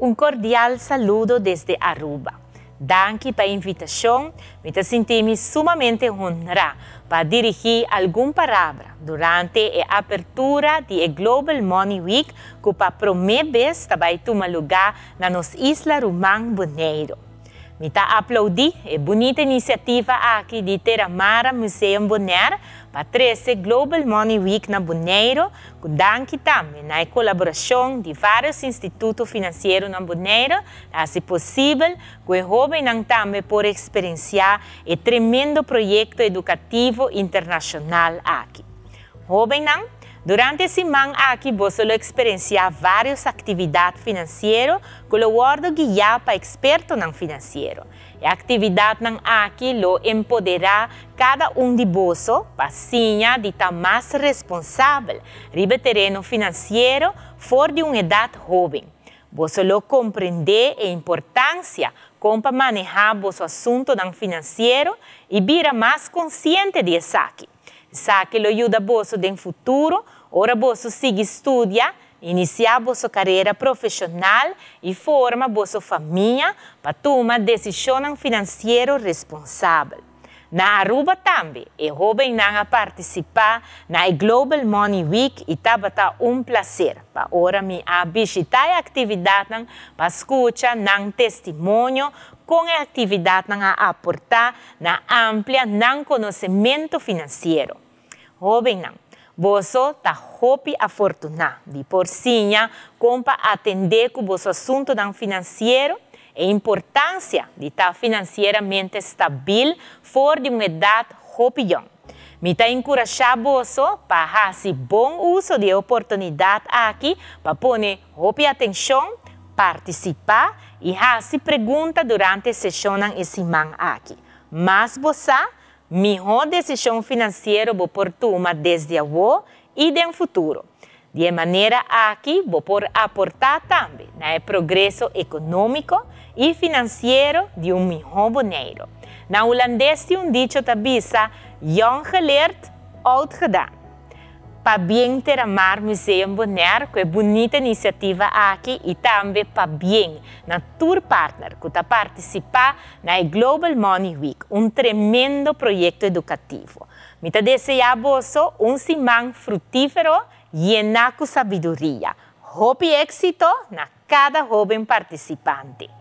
Un cordial saludo desde Aruba. Danke para a invitação. Me senti sumamente honrado para dirigir alguma palavra durante a abertura da Global Money Week, que para primeira vez vai tomar lugar na nossa Isla Román Bonaire. Me aplaudi a bonita iniciativa aqui de Terramara Museum Bonaire para trazer Global Money Week na Bonaire, com danke também na colaboração de vários institutos financeiros na Bonaire, se possível, que o jovem também pode experienciar o tremendo projeto educativo internacional aqui. Jovem durante a semana aqui, você vai experienciar várias atividades financeiras que o guardo guiar para expertos financeiro. A atividade aqui lo empoderar cada de você para sinha de estar mais responsável ribe terreno financeiro fora de uma idade jovem. Você lo compreender a importância como para manejar o assunto financeiro e vira mais consciente de isso aqui. Sabe que lo ajuda você no futuro, ora você sigue estudiar, iniciar sua carreira profissional e forma sua família para tomar decisão financeira responsável. Na Aruba também, é jovem a participar na Global Money Week e estava prazer para ora me visitar a atividade para escutar testemunho com a atividade a aportar na amplia conhecimento financeiro. Jovem você está muito afortunado de por si como atender com o assunto financeiro e a importância de estar financeiramente estável fora de uma idade jovem. Me encorajar você para fazer bom uso de oportunidade aqui para pôr atenção, participar e fazer perguntas durante a sessão e semana aqui. Mas você melhor decisão financeira por tomar desde agora e no futuro. De maneira aqui, por aportar também no progresso econômico e financeiro de melhor Bonaire. Na holandês, dicho tabisa, jong geleerd, oud gedaan. Para bem Terramar Museum Bonaire, que é bonita iniciativa aqui, e também para bem na Tour Partner, que está participar na Global Money Week, tremendo projeto educativo. Me desejo semana frutífero e com sabedoria. Hope e êxito na cada jovem participante.